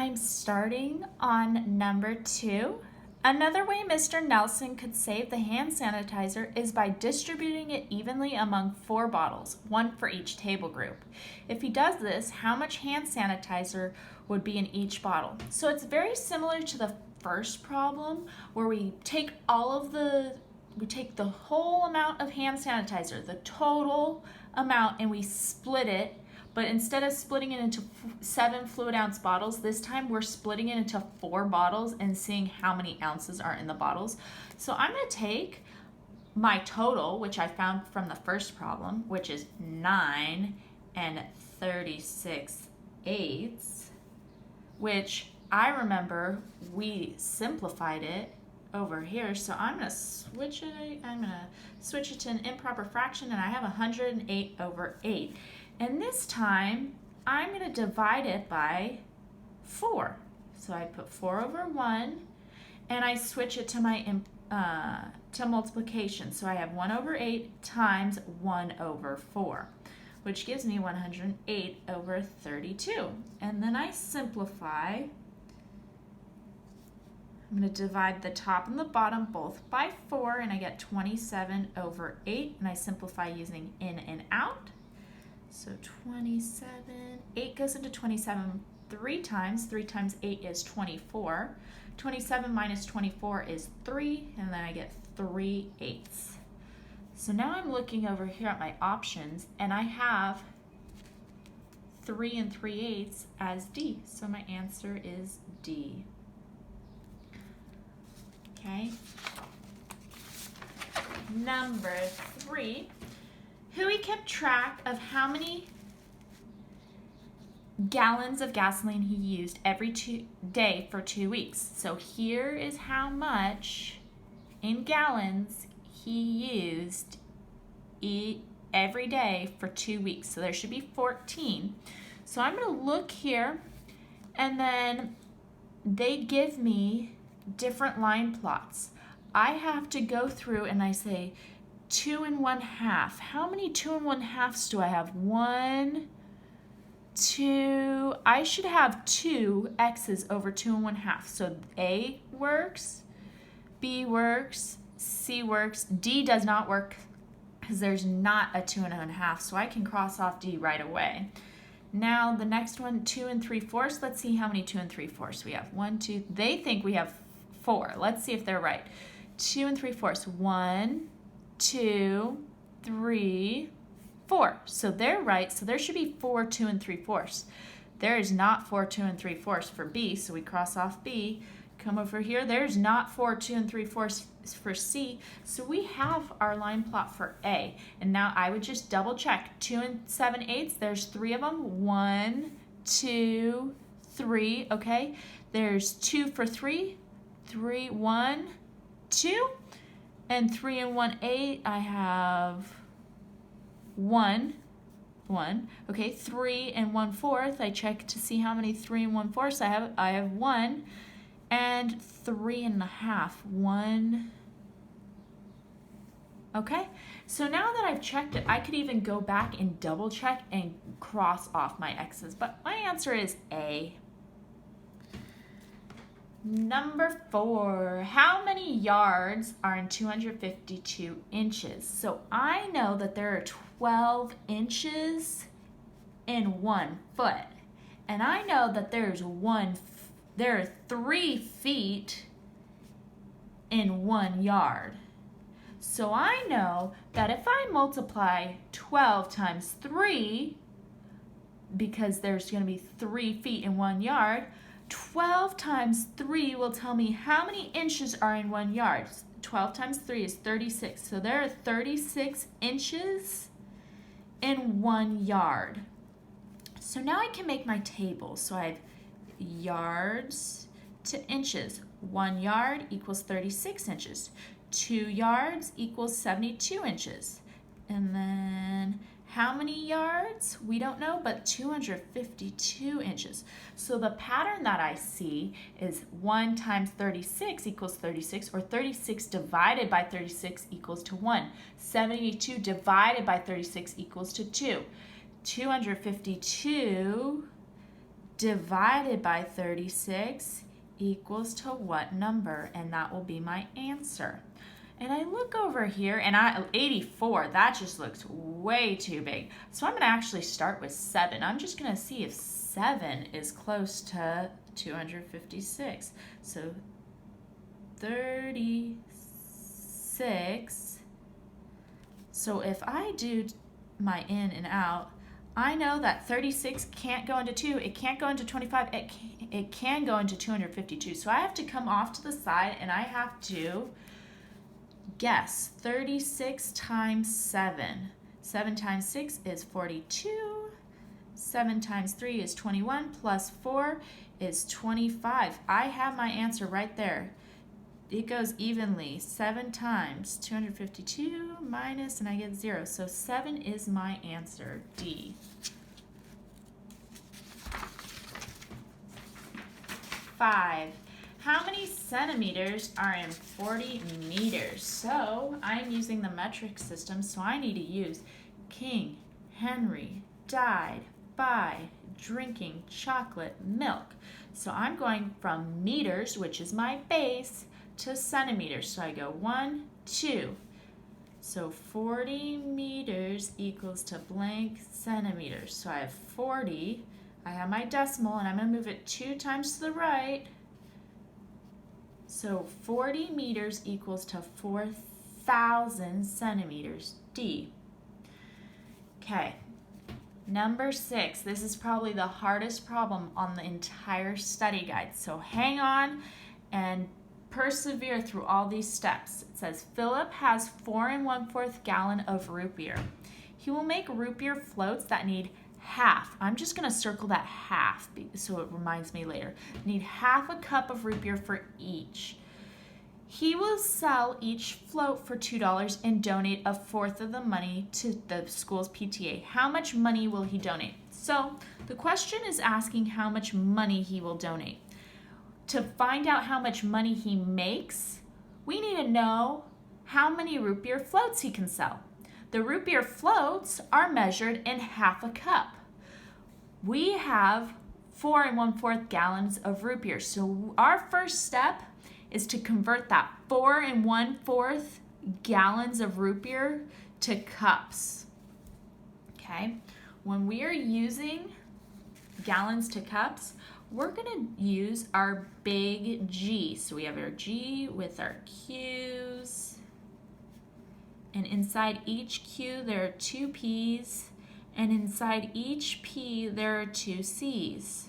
I'm starting on number 2. Another way Mr. Nelson could save the hand sanitizer is by distributing it evenly among 4 bottles, one for each table group. If he does this, how much hand sanitizer would be in each bottle? So it's very similar to the first problem where we take the whole amount of hand sanitizer, the total amount, and we split it. But instead of splitting it into 7 fluid ounce bottles, this time we're splitting it into 4 bottles and seeing how many ounces are in the bottles. So I'm going to take my total, which I found from the first problem, which is 9 and 36/8, which I remember we simplified it over here. So I'm going to switch it to an improper fraction, and I have 108/8. And this time, I'm going to divide it by 4. So I put 4/1, and I switch it to my to multiplication. So I have 1/8 times 1/4, which gives me 108/32. And then I simplify. I'm going to divide the top and the bottom both by 4, and I get 27/8. And I simplify using in and out. So 27, 8 goes into 27 3 times. 3 times 8 is 24. 27 minus 24 is 3, and then I get 3/8. So now I'm looking over here at my options, and I have 3 and 3/8 as D. So my answer is D. Okay. Number 3. Huey kept track of how many gallons of gasoline he used every day for 2 weeks. So here is how much in gallons he used every day for 2 weeks. So there should be 14. So I'm going to look here, and then they give me different line plots. I have to go through and I say 2 1/2. How many 2 1/2s do I have? 1, 2. I should have 2 x's over 2 1/2. So A works, B works, C works. D does not work because there's not a 2 1/2. So I can cross off D right away. Now the next one, 2 3/4. Let's see how many 2 3/4 we have. 1, 2. They think we have 4. Let's see if they're right. 2 3/4. 1, 2, 3, 4. So they're right. So there should be 4 2 3/4. There is not 4 2 3/4 for B, so we cross off B. Come over here. There's not 4 2 3/4 for C, so we have our line plot for A. And now I would just double check. 2 7/8. There's 3 of them. 1, 2, 3. Okay. There's 2 for 3. 3, 1, 2. And 3 1/8, I have 1. Okay, 3 1/4. I check to see how many 3 1/4 I have. I have 1 and 3 1/2. 1. Okay, so now that I've checked it, I could even go back and double check and cross off my X's. But my answer is A. Number 4, how many yards are in 252 inches? So I know that there are 12 inches in 1 foot. And I know that there are 3 feet in 1 yard. So I know that if I multiply 12 times 3, because there's going to be 3 feet in 1 yard, 12 times 3 will tell me how many inches are in 1 yard. 12 times 3 is 36. So there are 36 inches in 1 yard. So now I can make my table. So I have yards to inches. 1 yard equals 36 inches. 2 yards equals 72 inches. And then how many yards? We don't know, but 252 inches. So the pattern that I see is 1 times 36 equals 36, or 36 divided by 36 equals to 1. 72 divided by 36 equals to 2. 252 divided by 36 equals to what number? And that will be my answer. And I look over here, and 84, that just looks way too big. So I'm going to actually start with 7. I'm just going to see if 7 is close to 256. So 36. So if I do my in and out, I know that 36 can't go into 2. It can't go into 25. It can go into 252. So I have to come off to the side, and I have to guess 36 times 7. 7 times 6 is 42. 7 times 3 is 21, plus 4 is 25. I have my answer right there. It goes evenly. 7 times 252 minus, and I get 0. So 7 is my answer, D. 5. How many centimeters are in 40 meters? So I'm using the metric system, so I need to use King Henry died by drinking chocolate milk. So I'm going from meters, which is my base, to centimeters. So I go 1, 2. So 40 meters equals to blank centimeters. So I have 40. I have my decimal, and I'm going to move it 2 times to the right. So 40 meters equals to 4,000 centimeters, D. Okay, number 6. This is probably the hardest problem on the entire study guide. So hang on and persevere through all these steps. It says, Philip has 4 1/4 gallon of root beer. He will make root beer floats that need half. I'm just going to circle that half so it reminds me later. Need half a cup of root beer for each. He will sell each float for $2 and donate 1/4 of the money to the school's PTA. How much money will he donate? So the question is asking how much money he will donate. To find out how much money he makes, we need to know how many root beer floats he can sell. The root beer floats are measured in half a cup. We have 4 1/4 gallons of root beer. So our first step is to convert that 4 1/4 gallons of root beer to cups. Okay? When we are using gallons to cups, we're going to use our big G. So we have our G with our Q's. And inside each Q, there are 2 P's. And inside each P, there are 2 C's.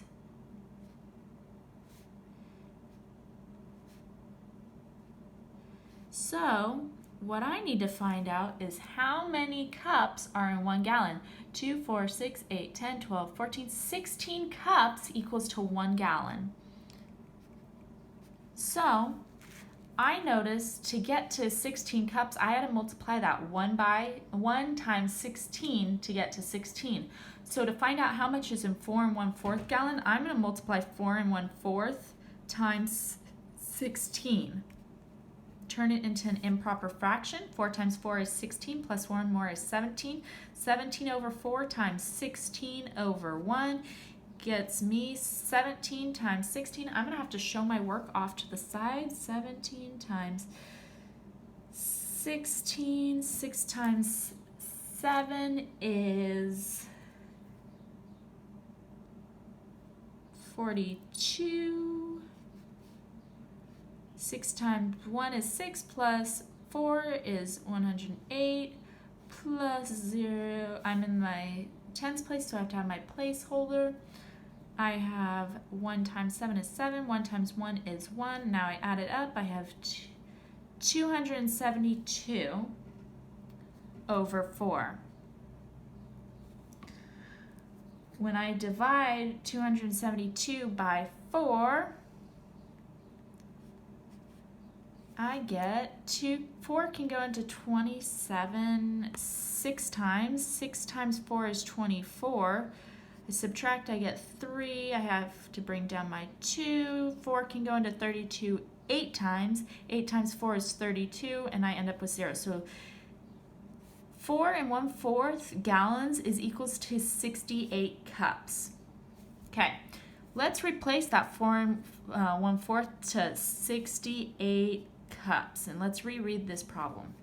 So what I need to find out is how many cups are in 1 gallon. 2, 4, 6, 8, 10, 12, 14, 16 cups equals to 1 gallon. So I noticed to get to 16 cups, I had to multiply that 1 times 16 to get to 16. So to find out how much is in 4 1/4 gallon, I'm going to multiply 4 1/4 times 16. Turn it into an improper fraction. 4 times 4 is 16, plus 1 more is 17. 17 over 4 times 16 over 1 gets me 17 times 16. I'm going to have to show my work off to the side. 17 times 16. 6 times 7 is 42. 6 times 1 is 6, plus 4 is 108, plus 0. I'm in my tens place, so I have to have my placeholder. I have 1 times 7 is 7, 1 times 1 is 1. Now I add it up, I have 272 over 4. When I divide 272 by 4, I get 4 can go into 27 6 times. 6 times 4 is 24. I subtract, I get 3. I have to bring down my 2. 4 can go into 32 8 times. 8 times 4 is 32, and I end up with 0. So 4 1/4 gallons is equals to 68 cups. Okay, Let's replace that 4 and 1/4 to 68 cups. And let's reread this problem.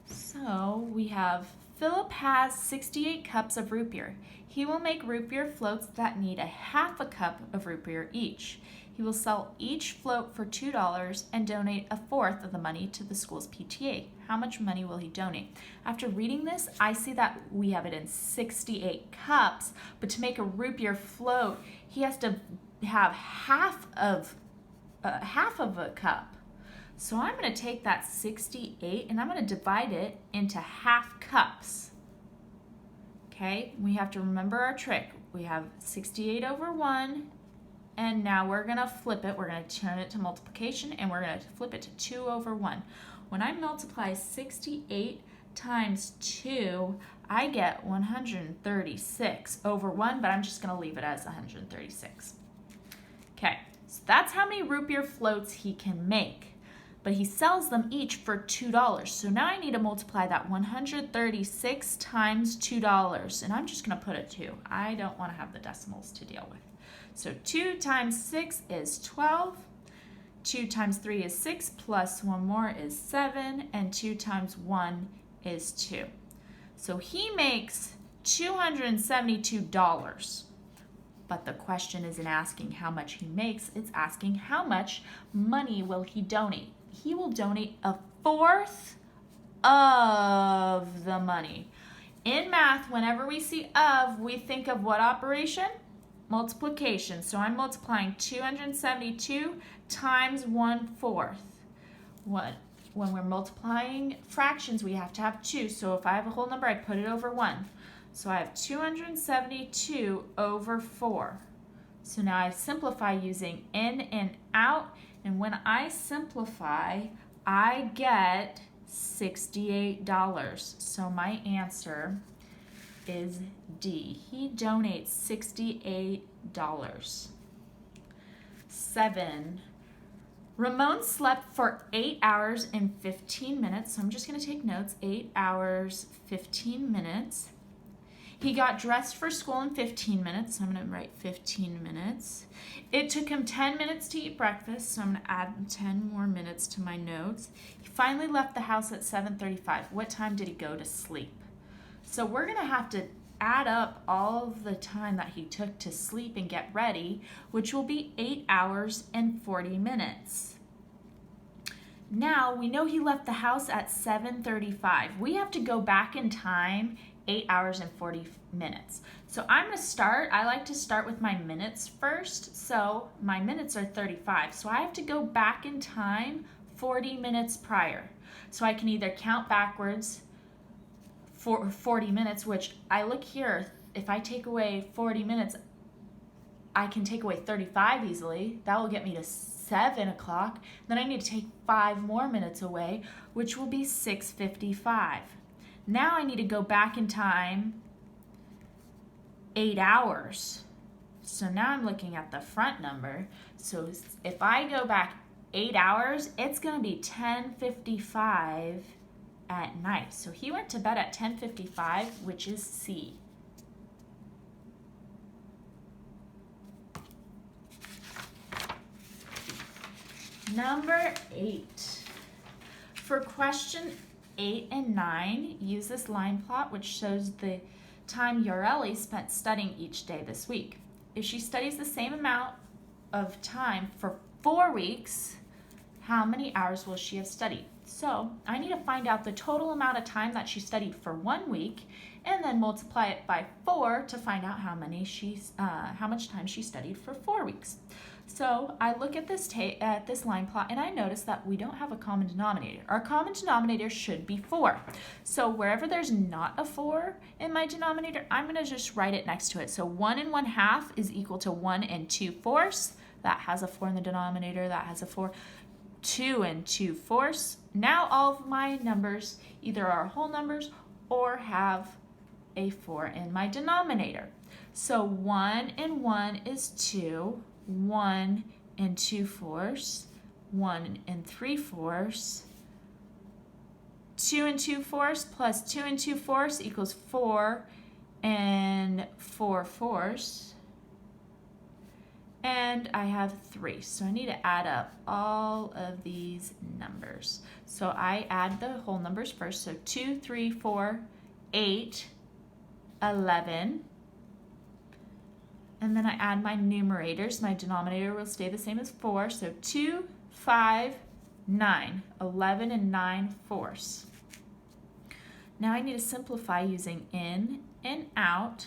So we have Philip has 68 cups of root beer. He will make root beer floats that need a half a cup of root beer each. He will sell each float for $2 and donate a fourth of the money to the school's PTA. How much money will he donate? After reading this, I see that we have it in 68 cups, but to make a root beer float, he has to have half of a cup. So I'm going to take that 68 and I'm going to divide it into half cups. Okay, we have to remember our trick. We have 68 over 1, and now we're going to flip it. We're going to turn it to multiplication, and we're going to flip it to 2 over 1. When I multiply 68 times 2, I get 136 over 1, but I'm just going to leave it as 136. Okay, so that's how many root beer floats he can make. But he sells them each for $2. So now I need to multiply that 136 times $2. And I'm just going to put a 2. I don't want to have the decimals to deal with. So 2 times 6 is 12. 2 times 3 is 6, plus 1 more is 7. And 2 times 1 is 2. So he makes $272. But the question isn't asking how much he makes. It's asking how much money will he donate. He will donate a fourth of the money. In math, whenever we see of, we think of what operation? Multiplication. So I'm multiplying 272 times 1/4. When we're multiplying fractions, we have to have 2. So if I have a whole number, I put it over 1. So I have 272 over 4. So now I simplify using in and out. And when I simplify, I get $68. So my answer is D. He donates $68. 7. Ramon slept for 8 hours and 15 minutes. So I'm just going to take notes. 8 hours, 15 minutes. He got dressed for school in 15 minutes, so I'm going to write 15 minutes. It took him 10 minutes to eat breakfast, so I'm going to add 10 more minutes to my notes. He finally left the house at 7:35. What time did he go to sleep? So we're going to have to add up all of the time that he took to sleep and get ready, which will be 8 hours and 40 minutes. Now, we know he left the house at 7:35. We have to go back in time 8 hours and 40 minutes. So I'm going to start, I like to start with my minutes first. So my minutes are 35. So I have to go back in time 40 minutes prior. So I can either count backwards for 40 minutes, which I look here, if I take away 40 minutes, I can take away 35 easily. That will get me to 7 o'clock. Then I need to take 5 more minutes away, which will be 6:55. Now I need to go back in time 8 hours. So now I'm looking at the front number. So if I go back 8 hours, it's going to be 10:55 at night. So he went to bed at 10:55, which is C. Number 8. For question 8 and 9, use this line plot which shows the time Yareli spent studying each day this week. If she studies the same amount of time for 4 weeks, how many hours will she have studied? So I need to find out the total amount of time that she studied for 1 week and then multiply it by 4 to find out how much time she studied for 4 weeks. So I look at this line plot and I notice that we don't have a common denominator. Our common denominator should be 4. So wherever there's not a 4 in my denominator, I'm going to just write it next to it. So 1 1/2 is equal to 1 2/4. That has a 4 in the denominator. That has a 4. 2 2/4. Now all of my numbers either are whole numbers or have a 4 in my denominator. So 1 1 is 2. 1 2/4, 1 3/4, 2 2/4 plus 2 2/4 equals 4 4/4. and I have 3. So I need to add up all of these numbers. So I add the whole numbers first. So 2, 3, 4, 8, 11. And then I add my numerators. My denominator will stay the same as 4. So 2, 5, 9. 11 and 9/4. Now I need to simplify using in and out.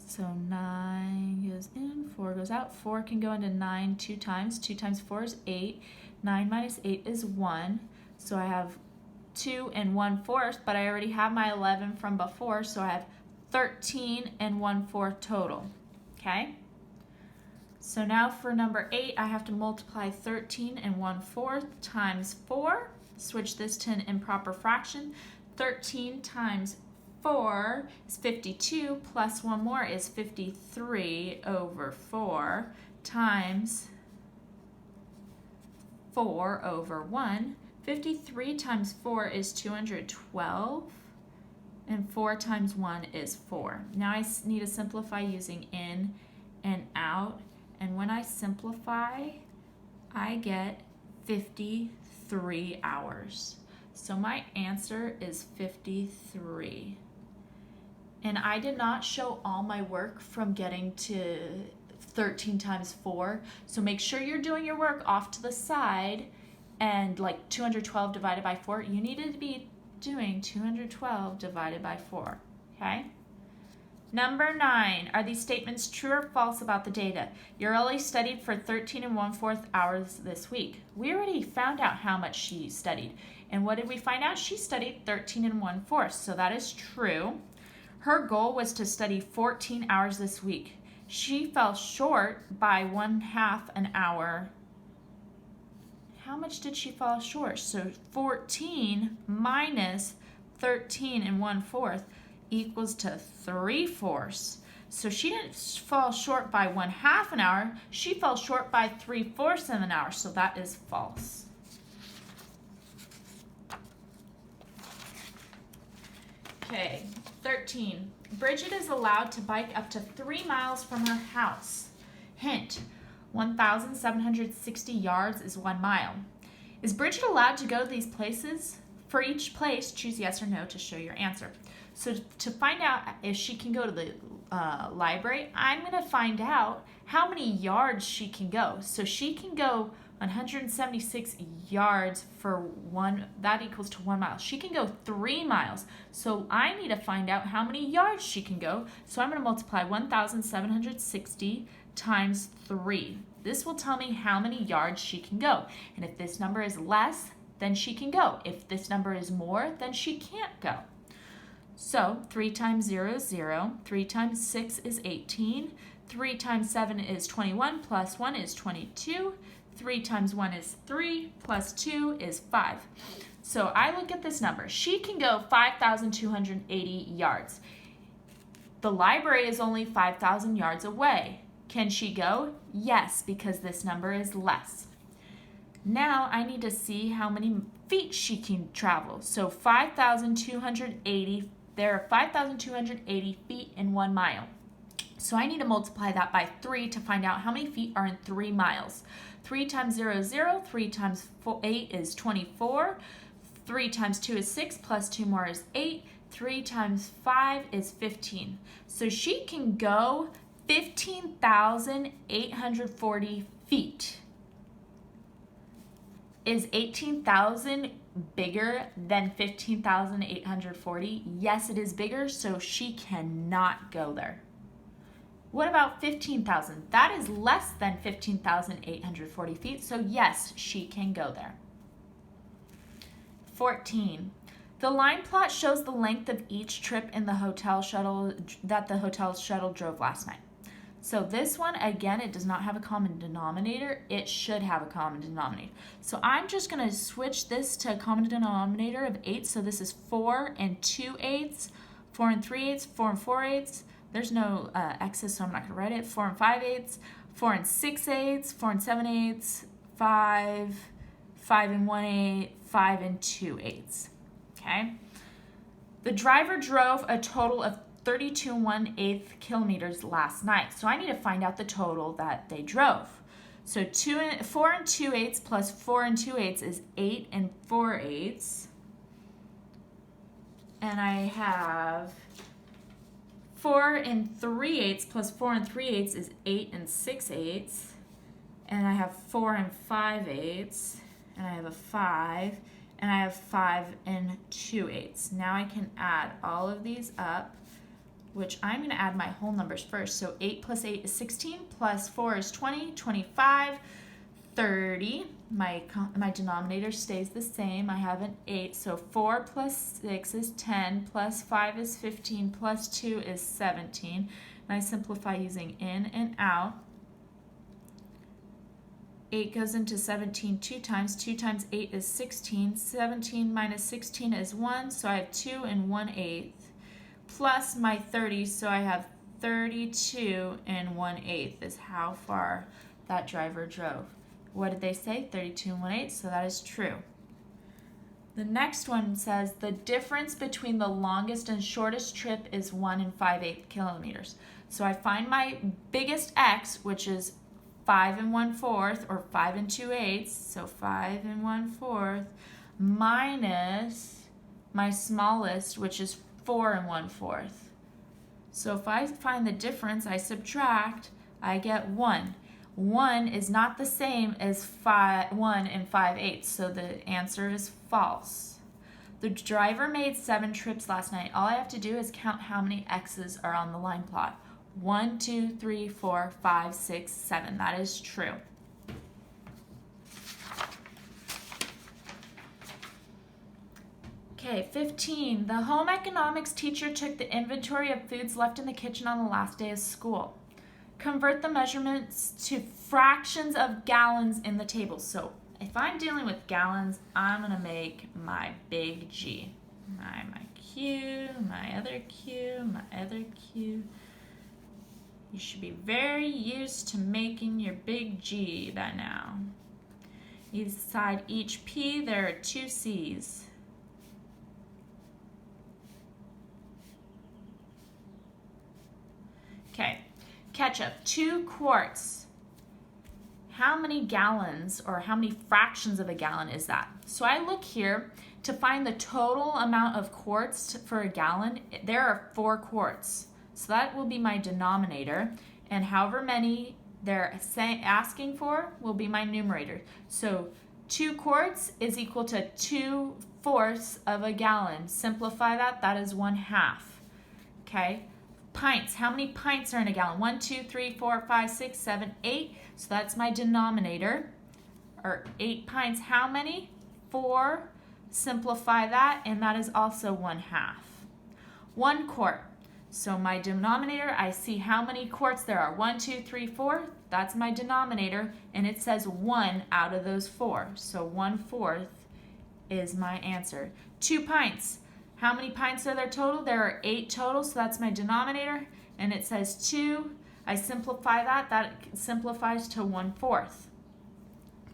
So 9 goes in, 4 goes out. 4 can go into 9 2 times. 2 times 4 is 8. 9 minus 8 is 1. So I have 2 and 1/4, but I already have my 11 from before, so I have 13 and 1/4 total. Okay? So now for number 8, I have to multiply 13 and 1/4 times 4. Switch this to an improper fraction. 13 times 4 is 52, plus 1 more is 53/4 times 4/1. 53 times 4 is 212, and 4 times 1 is 4. Now I need to simplify using in and out, and when I simplify, I get 53 hours. So my answer is 53. And I did not show all my work from getting to 13 times 4. So make sure you're doing your work off to the side, and like 212 divided by 4, you needed to be doing 212 divided by 4, okay? Number 9, are these statements true or false about the data? Ureli studied for 13 and 1/4 hours this week. We already found out how much she studied. And what did we find out? She studied 13 and 1/4, so that is true. Her goal was to study 14 hours this week. She fell short by 1/2 an hour. How much did she fall short? So 14 minus 13 and 1/4 equals to 3/4. So she didn't fall short by 1/2 an hour. She fell short by 3/4 of an hour. So that is false. Okay, 13. Bridget is allowed to bike up to 3 miles from her house. Hint, 1,760 yards is 1 mile. Is Bridget allowed to go to these places? For each place, choose yes or no to show your answer. So to find out if she can go to the library, I'm going to find out how many yards she can go. So she can go 176 yards for 1, that equals to 1 mile. She can go 3 miles. So I need to find out how many yards she can go. So I'm going to multiply 1,760 times 3. This will tell me how many yards she can go. And if this number is less, then she can go. If this number is more, then she can't go. So 3 times 0 is 0. 3 times 6 is 18. 3 times 7 is 21, plus 1 is 22. 3 times 1 is 3, plus 2 is 5. So I look at this number. She can go 5,280 yards. The library is only 5,000 yards away. Can she go? Yes, because this number is less. Now I need to see how many feet she can travel. So 5,280, there are 5,280 feet in 1 mile. So I need to multiply that by 3 to find out how many feet are in 3 miles. 3 times 0 is 0, 3 times 8 is 24, 3 times 2 is 6, plus 2 more is 8, 3 times 5 is 15. So she can go 15,840 feet. Is 18,000 bigger than 15,840? Yes, it is bigger, so she cannot go there. What about 15,000? That is less than 15,840 feet, so yes, she can go there. 14. The line plot shows the length of each trip in the hotel shuttle that the hotel shuttle drove last night. So this one, again, it does not have a common denominator. It should have a common denominator. So I'm just going to switch this to a common denominator of 8. So this is 4 and 2/8, 4 and 3/8, 4 and 4/8. There's no x's, so I'm not going to write it. 4 and 5/8, 4 and 6/8, 4 and 7/8, 5, 5 and 1/8, 5 and 2/8. Okay? The driver drove a total of 32 1/8 kilometers last night. So I need to find out the total that they drove. So 4 2/8 plus 4 2/8 is 8 4/8. And I have 4 3/8 plus 4 3/8 is 8 6/8. And I have 4 5/8. And I have a 5. And I have 5 2/8. Now I can add all of these up, which I'm going to add my whole numbers first. So 8 plus 8 is 16, plus 4 is 20, 25, 30. My denominator stays the same. I have an 8. So 4 plus 6 is 10, plus 5 is 15, plus 2 is 17. And I simplify using in and out. 8 goes into 17 2 times. 2 times 8 is 16. 17 minus 16 is 1, so I have 2 1/8. Plus my 30, so I have 32 1/8 is how far that driver drove. What did they say? 32 1/8, so that is true. The next one says the difference between the longest and shortest trip is 1 5/8 kilometers. So I find my biggest x, which is 5 1/4 or 5 2/8, so 5 1/4 minus my smallest, which is 4 1/4. So if I find the difference, I subtract, I get 1. 1 is not the same as 1 5/8, so the answer is false. The driver made 7 trips last night. All I have to do is count how many x's are on the line plot. 1 2 3 4 5 6 7. That is true. Okay, 15. The home economics teacher took the inventory of foods left in the kitchen on the last day of school. Convert the measurements to fractions of gallons in the table. So if I'm dealing with gallons, I'm going to make my big G. My Q, my other Q, my other Q. You should be very used to making your big G by now. Inside each P, there are 2 C's. Okay, ketchup, 2 quarts. How many gallons or how many fractions of a gallon is that? So I look here to find the total amount of quarts for a gallon. There are 4 quarts. So that will be my denominator, and however many they're asking for will be my numerator. So 2 quarts is equal to 2/4 of a gallon. Simplify that, that is 1/2. Okay, pints, how many pints are in a gallon? 1 2 3 4 5 6 7 8. So that's my denominator, or 8 pints. How many? 4. Simplify that, and that is also 1/2. 1 quart. So my denominator, I see how many quarts there are. 1 2 3 4. That's my denominator, and it says 1 out of those 4. So 1/4 is my answer. 2 pints. How many pints are there total? There are 8 total, so that's my denominator, and it says 2. I simplify that. That simplifies to 1/4.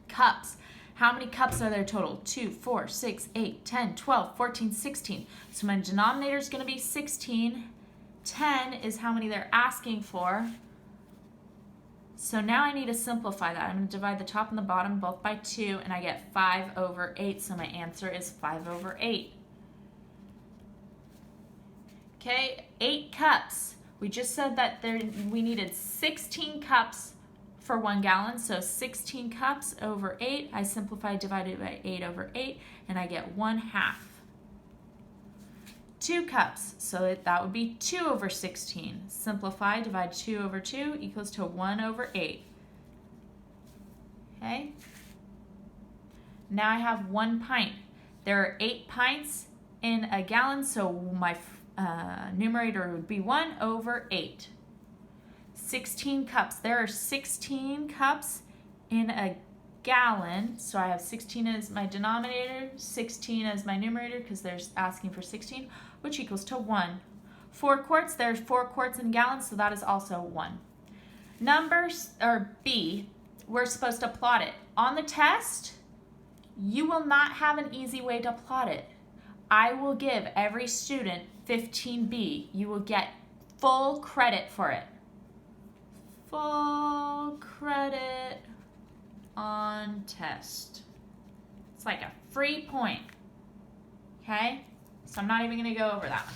Cups. How many cups are there total? 2, 4, 6, 8, 10, 12, 14, 16. So my denominator is going to be 16. 10 is how many they're asking for. So now I need to simplify that. I'm going to divide the top and the bottom both by 2, and I get 5/8. So my answer is 5/8. Okay, 8 cups. We just said that we needed 16 cups for 1 gallon. So 16 cups over 8. I simplify, divided by 8/8, and I get 1/2. 2 cups, so that would be 2/16. Simplify, divide 2/2 equals to 1/8. Okay? Now I have 1 pint. There are 8 pints in a gallon, so my numerator would be 1/8. 16 cups. There are 16 cups in a gallon, so I have 16 as my denominator, 16 as my numerator because they're asking for 16, which equals to 1. 4 quarts, there's 4 quarts in gallons, so that is also 1. Numbers, or B, we're supposed to plot it. On the test, you will not have an easy way to plot it. I will give every student 15B. You will get full credit for it. Full credit on test. It's like a free point. Okay? So I'm not even going to go over that one.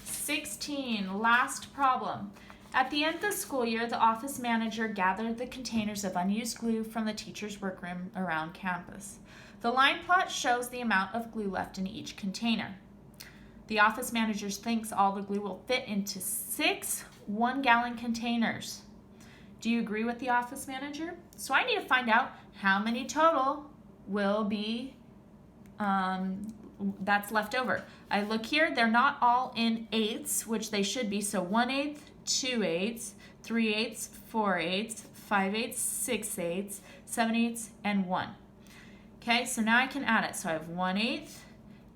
16, last problem. At the end of the school year, the office manager gathered the containers of unused glue from the teacher's workroom around campus. The line plot shows the amount of glue left in each container. The office manager thinks all the glue will fit into 6 one-gallon containers. Do you agree with the office manager? So I need to find out how many total will be that's left over. I look here, they're not all in eighths, which they should be. So 1/8, 2/8, 3/8, 4/8, 5/8, 6/8, 7/8, and 1. Okay, so now I can add it. So I have 1/8,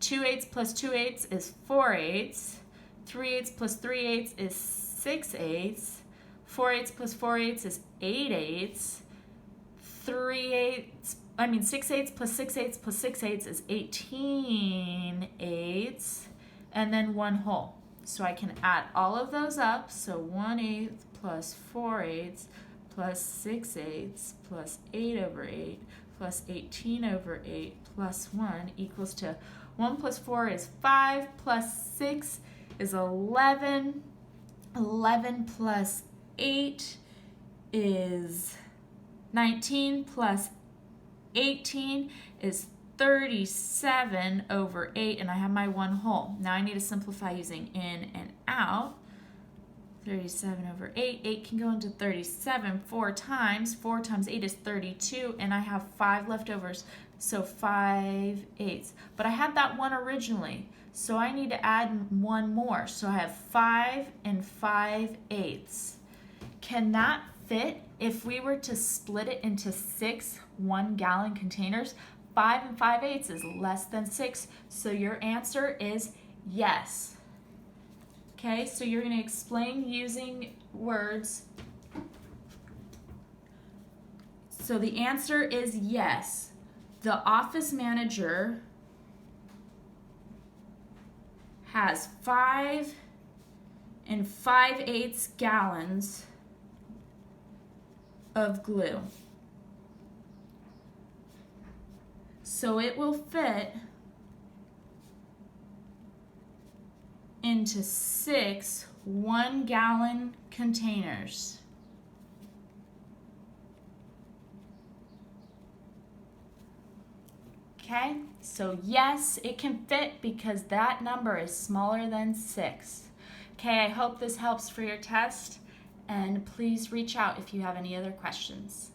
2/8 plus 2/8 is 4/8, 3/8 plus 3/8 is 6/8, 4/8 plus 4/8 is 8/8, 6/8 plus 6/8 plus 6/8 is 18/8, and then 1 whole. So I can add all of those up. So 1/8 plus 4/8 plus 6/8 plus 8/8 plus 18/8 plus 1 equals to 1 plus 4 is 5 plus 6 is 11. 11 plus 8 is 19 plus 18 is 37/8, and I have my 1 whole. Now I need to simplify using in and out. 37/8. 8 can go into 37 4 times. 4 times 8 is 32, and I have 5 leftovers, so 5/8. But I had that 1 originally, so I need to add 1 more. So I have 5 and 5/8. Can that fit if we were to split it into 6 one-gallon containers? 5 and 5/8 is less than 6, so your answer is yes. Okay, so you're going to explain using words. So the answer is yes. The office manager has 5 and 5/8 gallons of glue. So it will fit into 6 one-gallon containers. Okay, so yes, it can fit because that number is smaller than 6. Okay, I hope this helps for your test, and please reach out if you have any other questions.